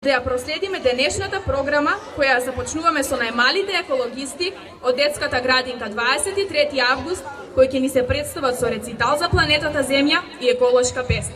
Да ја проследиме денешната програма која ја започнуваме со најмалите екологисти од детската градинка 23 август, кои ќе ни се представат со рецитал за планетата Земја и еколошка песна.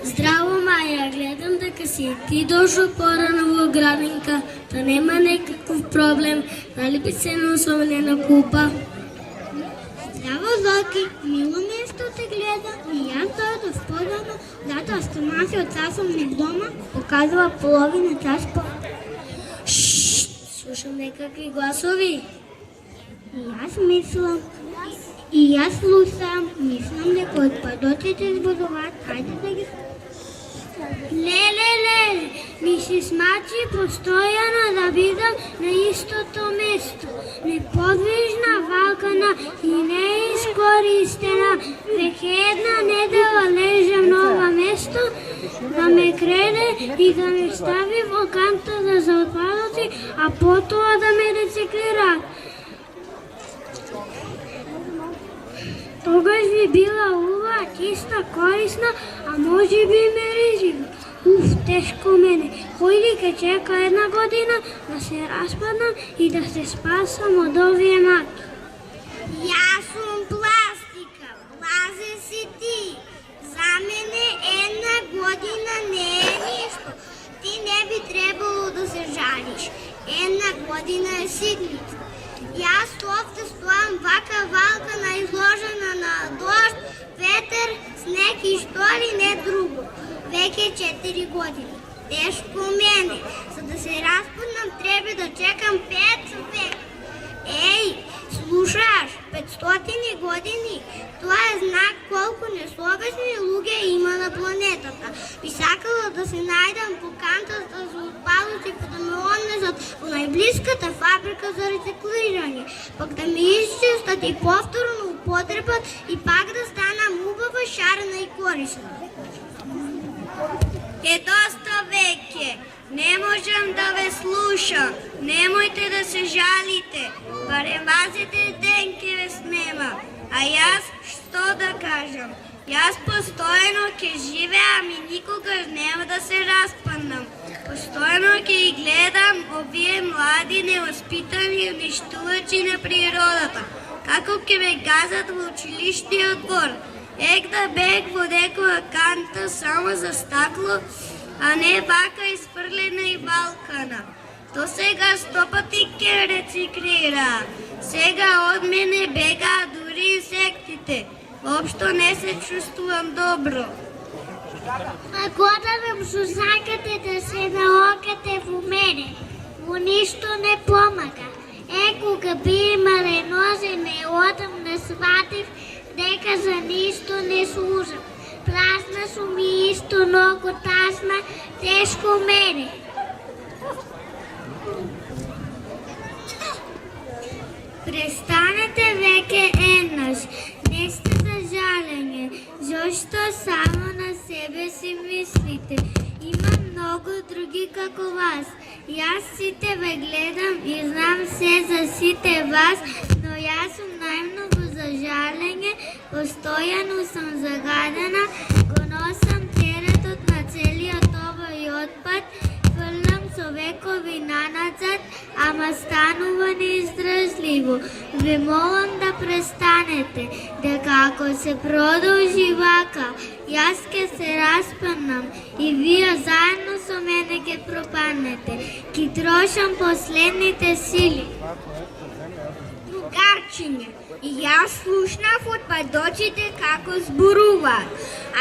Здраво, Маја, гледам дека си ти дошла порано во градинка, да нема некаков проблем, дали би се на купа? Здраво, Зоки, мило место те гледа и јас дојдов подано, затоа што нашиот сасовник дома показува половина час по... Шшш, слушам некакви гласови. И јас слушам, мислам дека отпадоците зборуваат, ајде да ги... Леле, ми се смачи постојано да бидам на истото место. Неподвижна, валкана и неискористена. Веќе една недела лежам на ова место, да ме крене и да ме стави во кантата за отпадоци, а потоа да ме рециклираат. Тогаш би била убава, чиста, корисна, а може би ме ризива. Тешко мене. Хојди ке чека една година да се распаднам и да се спасам од овие маки. Јас сум пластика, влазе си ти. За мене една година не е ништо. Ти не би требало да се жалиш. Една година е ситница. Јас овде стојам вака валкана, изложена на дожд, ветер, снег и што ли не друго. Веќе 4 години. Тешко мене. За да се распаднам треба да чекам 5 века. Еј, слушаш, 500 години. Тоа е знак колку несовесни луѓе има на планетата. Би сакала да се најдам по кантата за отпадоци, па да ме однесат во најблиската фабрика за рециклирање, пак да ме изчистат и повторно употребат и пак да станам убава, шарена и корисна. Е доста веќе. Не можам да ве слушам. Немојте да се жалите. Барем вазите ден ке ве снема. А јас што да кажам? Јас постојано ке живеам и никогаш нема да се распаднам. Постојано ке ги гледам овие млади невоспитани уништувачи на природата. Како ке ме газат во училиштниот двор. Ек да бег во некоја канта само за стакло, а не вака изфрлена и валкана. То сега 100 пати ке рециклира. Сега од мене бега дури инсектите. Воопшто не се чувствувам добро. Ако да што сакате да се наокате во мене, во ништо не помага. Кога би имале нозе, не одам да сватив дека за ништо не служам. Празна сум и исто многу тасна, тешко мене. Престанете веќе еднаш, не сте за жалење, зашто само на себе си мислите. Имам многу други како вас. Јас сите ве гледам и знам се за сите вас, но јас сум најмногу за жалење, постојано сум загадена, го носам теретот на целиот овој отпад, фрлам со векови наназад, ама станува неиздржливо. Ве молам да престанете, дека ако се продолжи вака, јас ке се распаднам и вие заедно со мене ке пропаднете. Ки трошам последните сили. Другарчиње, и јас слушнав од падоците како зборуваат.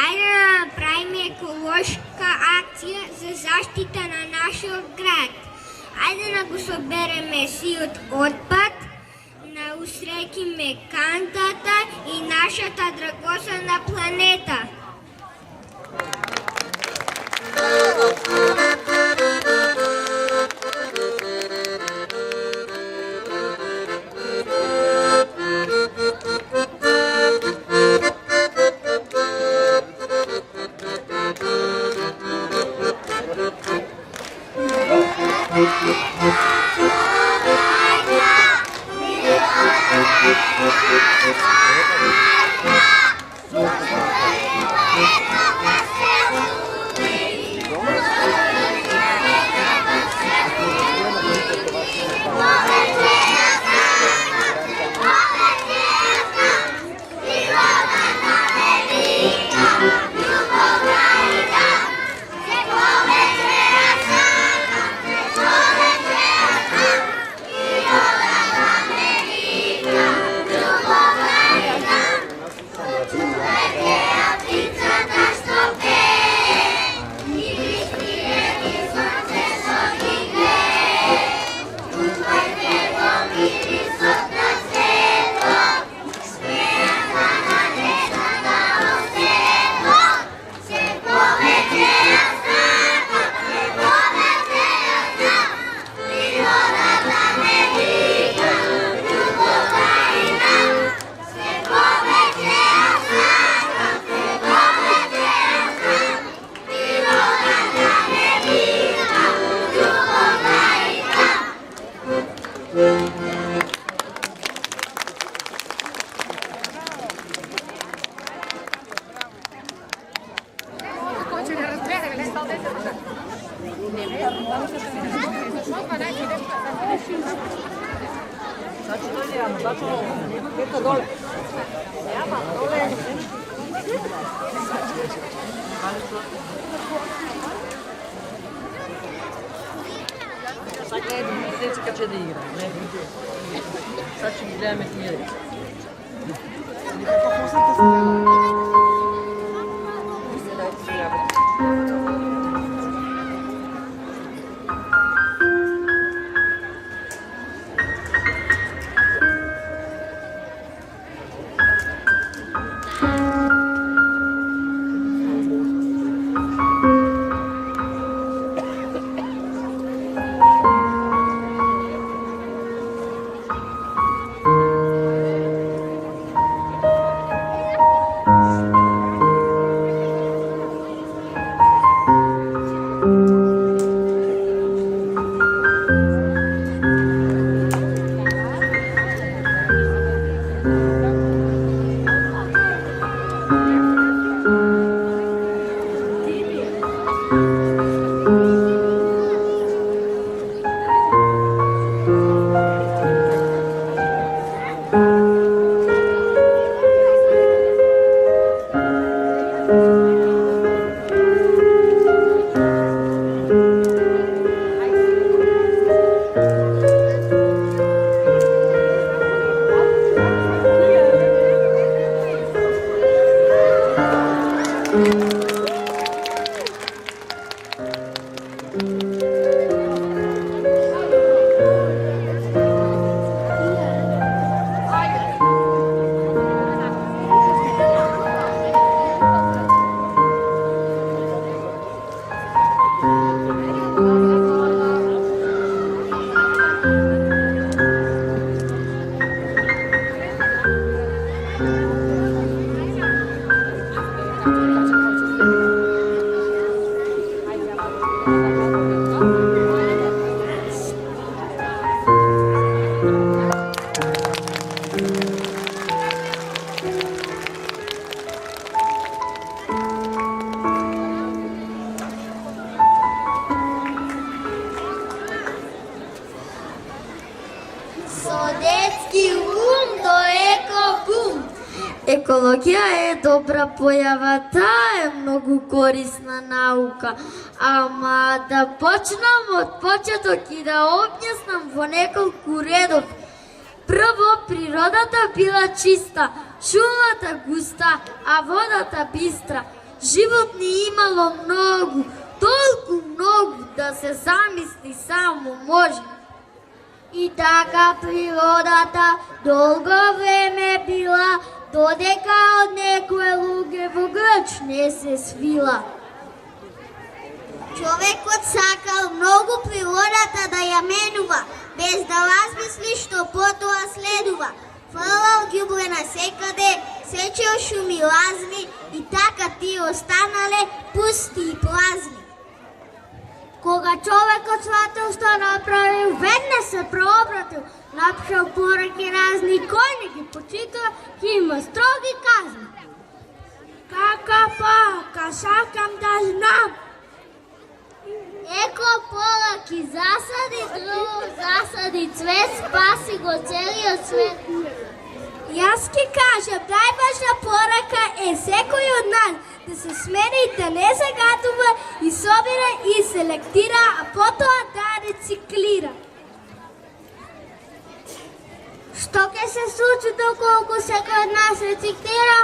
Ајде да направиме еколошка акција за заштита на нашиот град. Ајде да го собереме сиот отпад, да усрекиме кантата и нашата драгоценна планета. Екологија е добра појава, таа е многу корисна наука. Ама да почнам од почеток и да објаснам во неколку редов. Прво, природата била чиста, шумата густа, а водата бистра. Животни имало многу, толку многу да се замисли само може. И така природата долго време била, додека од некој луѓе во грч не се свила. Човекот сакал многу природата да ја менува, без да размисли што потоа следува. Фрлал ѓубре насекаде, сечел шуми лазни и така ти останале пусти и празни. Кога човекот сватил што направил, веднаш се прообратил, напишал пораки разни, кој не ги почитува, ќе има строги казни. Ка сакам да знам. Еко пораки засади дрво, засади цвет, спаси го целиот свет. Јас ќе кажам, најважна порака е секој од нас да се смени, да не загадува и собира и селектира, а потоа да рециклира. Што ќе се случи доколку секој од нас рециклира?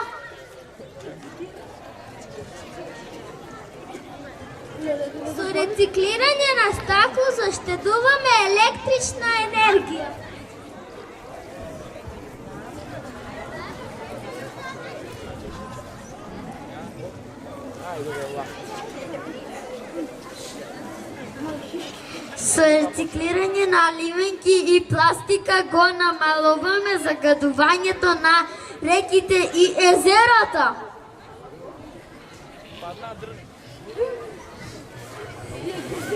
Со рециклирање на стакло заштедуваме електрична енергија. Со рециклирање на ливенки и пластика го намалуваме загадувањето на реките и езерата.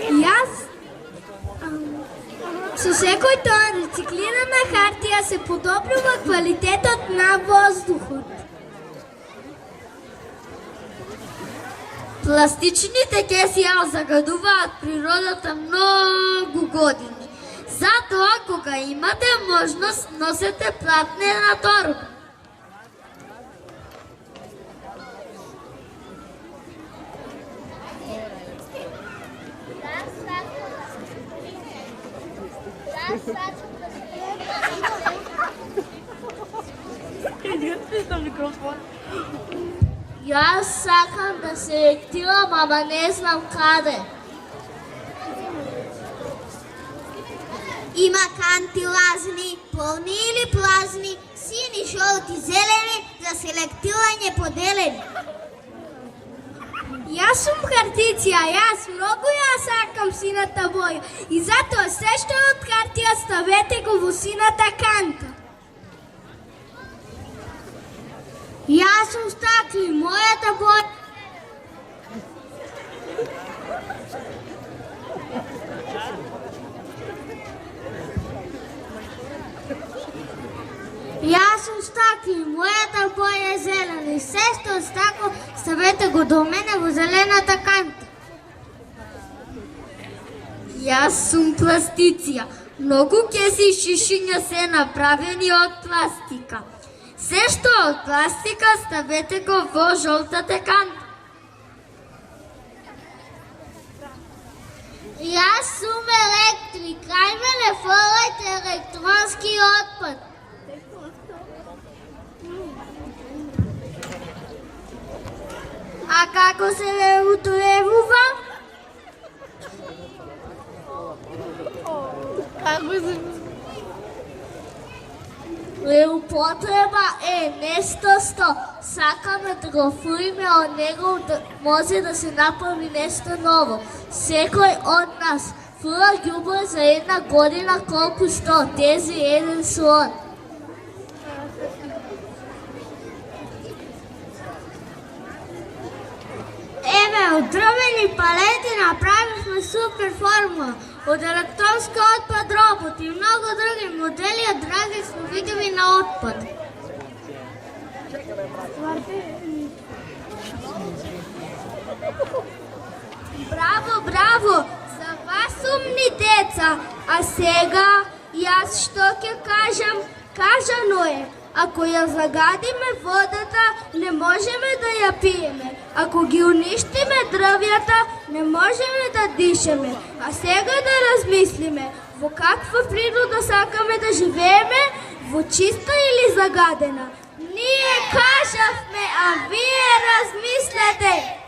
Јас со секој тон рециклирана хартија се подобрува квалитетот на воздухот. Пластичните кесија загадуваат природата многу години. Затоа, кога имате можност, носете платнена торба. Јас сакам да селектирам, ама не знам каде. Има канти лазни, полни или празни, сини, жолти, зелени, за селектирање поделени. Јас сум хартиција, јас многу ја сакам сината боја и затоа се што е од хартија ставете го во сината канта. Јас сум стакли, мојата боја. Јас сум стакли, мојата боја е зелена и се што од стакло ставете го до мене во зелената канта. Јас сум пластиција. Многу кеси и шишиња се направени од пластика. Се што од пластика ставете го во жолтата канта. Јас сум електрик, кај мене фрлајте електронски отпад. А како се утоевува? Употреба е нешто сакаме да го фуриме од него, да може да се направи нешто ново. Секој од нас фура ѓубре за една година колку што тези еден слон. Еве, од дрвени палети направивме супер формула, од електронски отпад робот и многу други модели од различни видови на отпад. Браво, браво! За вас умни деца! А сега, јас што ќе кажам, кажано е. Ако ја загадиме водата, не можеме да ја пиеме. Ако ги уништиме дрвјата, не можеме да дишеме. А сега да размислиме, во каква природа сакаме да живееме, во чиста или загадена? Ние кажавме, а вие размислете.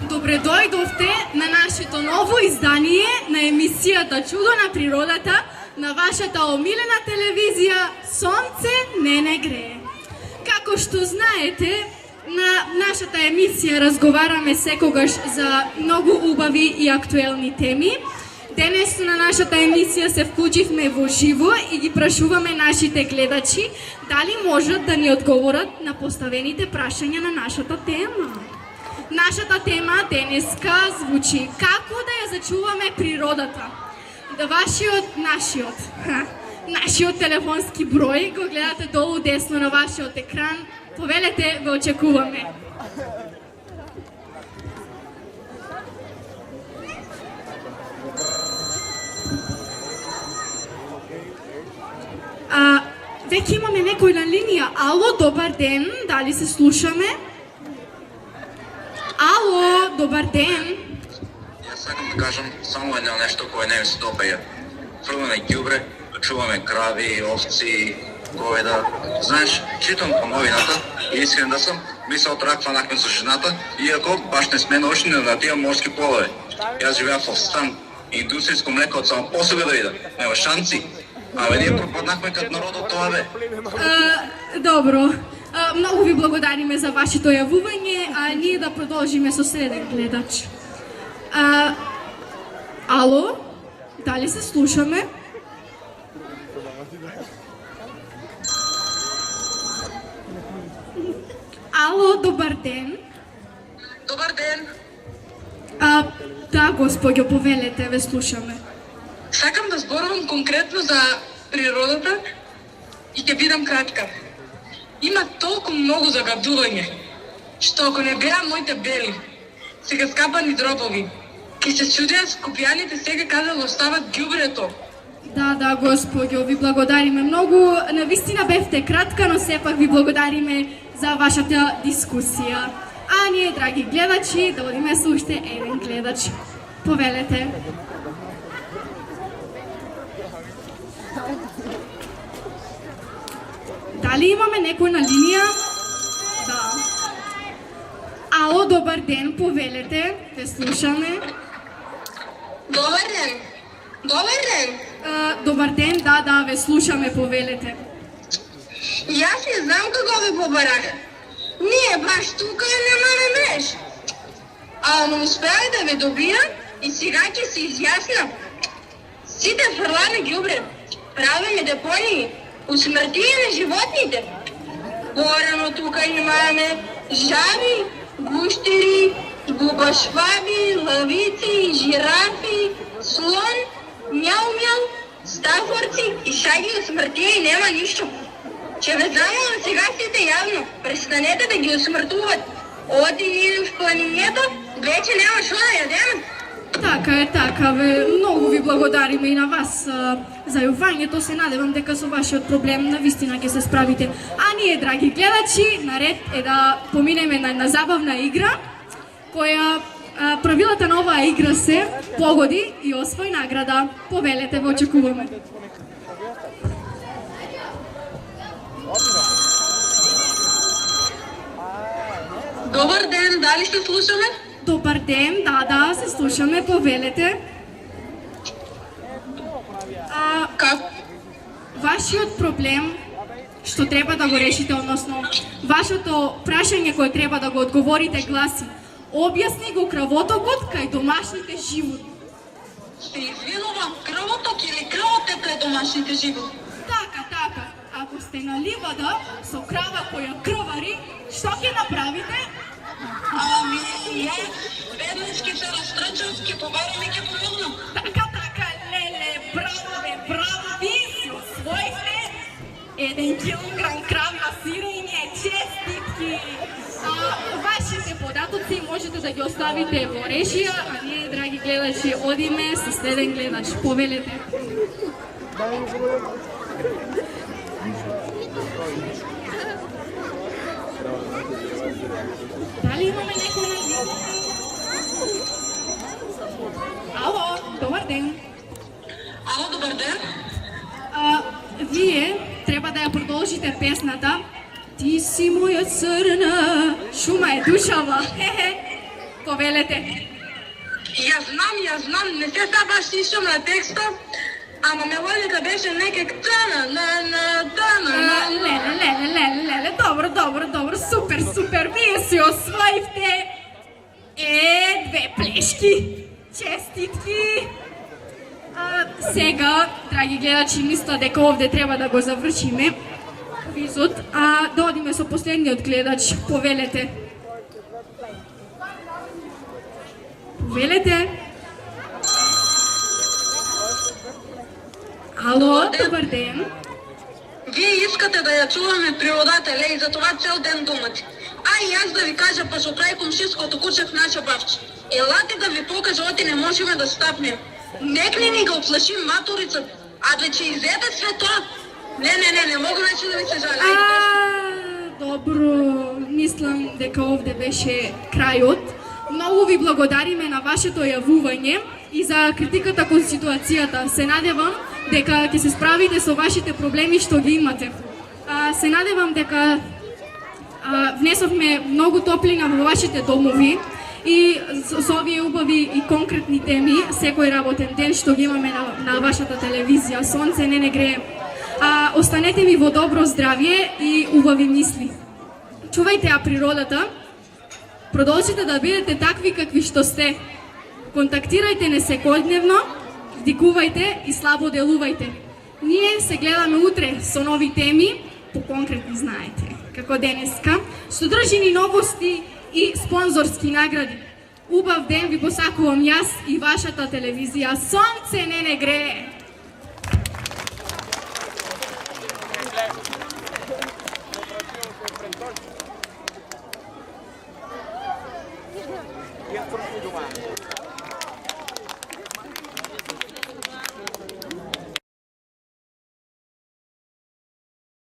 Добре дојдовте на нашето ново издание на емисијата Чудо на природата на вашата омилена телевизија Сонце не грее. Како што знаете, на нашата емисија разговараме секогаш за многу убави и актуелни теми. Денес на нашата емисија се вклучивме во живо и ги прашуваме нашите гледачи дали можат да ни одговорат на поставените прашања на нашата тема. Нашата тема денеска звучи како да ја зачуваме природата. Нашиот телефонски број го гледате долу десно на вашиот екран. Повелете, ве очекуваме. Веќе имаме некој на линија. Ало, добар ден, дали се слушаме? Ало, добар ден. Јас сакам да кажам само едно нешто кое не ми се допаѓа. Фрламе ѓубре, чуваме крави, овци, Говеда. Знаеш, читам по новината и искрен да съм, мисъл рак фанахме с жената, иако баш не сме научени на тия морски плове. Аз живея в стан, индустријско млеко од само по себе да видам. Нема шанси. Абе, ние пропаднахме като народ от това, бе. Добро. Многу ви благодариме за вашето јавување, а ние да продолжиме со следен гледач. Ало, дали се слушаме? Ало, добар ден. Добар ден. Да, господјо, повелете, ве слушаме. Сакам да зборувам конкретно за природата и ќе бидам кратка. Има толку многу загадување, што ако не беа моите бели, сега скапани дробови, ќе се чудеа скопјаните сега каде да остават ѓубрето. Да, господјо, ви благодариме многу. Навистина бевте кратка, но сепак ви благодариме за вашата дискусија. А ние, драги гледачи, да одиме со уште еден гледач. Повелете. Дали имаме некој на линија? Да. Ало, добар ден, повелете, те слушаме. Добар ден. Добар ден. Добар ден, да, ве слушаме, повелете. Јас не знам како ве побарах. Ние баш тука нема не мреш. Но успеа да ве добија и сега ќе се изјаснам. Сите фрлане ѓубре, правиме депонии, усмртие на животните. Порано тука имаме жаби, гуштери, бубашваби, лавици, жирафи, слон, мяу-мяу, стафорци и шаги усмртие и нема ништо. Че ве замолам сега сите јавно, престанете да ги усмртуват. Оди или в планината, вече нема шо да јадеме. Така ве, многу ви благодариме и на вас за јавувањето. Се надевам дека со вашиот проблем навистина ќе се справите. А ние, драги гледачи, наред е да поминеме на една забавна игра, која правилата на оваа игра се погоди и освои награда. Повелете, ве очекуваме. Добар ден, дали ще слушаме? Добар ден, да, се слушаме, повелете. Как? Вашиот проблем, што треба да го решите, односно, вашето прашање кое треба да го одговорите гласи: објасни го крвотокот кај домашните животни. Се извинувам, крвоток или крвотека е домашните животни? Така. Ако сте на ливада со крава која крвари, што ќе направите? Јас веднаш ќе се растрчам, ќе побарам и ќе помогнам. Така, леле, браво, вие си освоихте 1 килограм кравје сирење, честитки. Вашите податоци можете да ги оставите во режија, а ние, драги гледачи, одиме со следен гледач. Повелете. Дали имаме некој на линија? Ало, добар ден. Ало, добар ден. Вие треба да ја продолжите песната Ти си моја црна, шума е душава. Повелете. Јас знам, не се та баш слушам на текста, ама мелодията беше некак тана. Леле, добро, супер, вие си освоивте 2 плешки. Честитки. Сега, драги гледачи, мисля дека овде треба да го завршиме квизот, да одиме со последниот гледач. Повелете. Ало, добар ден. Вие искате да ја чуваме природата, и за това цел ден думате. И аз да ви кажа, па што прави комшиското куче в наша бавче. Елате да ви покажа, оти не можеме да стапнем. Некли ни го оплаши маторицата, а да ќе изеде свето. Не мога вече да ви се жаля. Добро, мислам дека овде беше крајот. Многу ви благодариме на вашето јавување и за критиката кон ситуацијата. Се надевам дека ќе се справите со вашите проблеми што ги имате. Се надевам дека внесовме многу топлина во вашите домови и со овие убави и конкретни теми секој работен ден што ги имаме на вашата телевизија. Сонце не грее. Останете ми во добро здравје и убави мисли. Чувајте ја природата. Продолжите да бидете такви какви што сте. Контактирајте не секојдневно, вдикувајте и слабо делувајте. Ние се гледаме утре со нови теми, по конкретни знаете, како денеска, што држи ни новости и спонзорски награди. Убав ден ви посакувам јас и вашата телевизија. Сонце не грее. Io torno domani.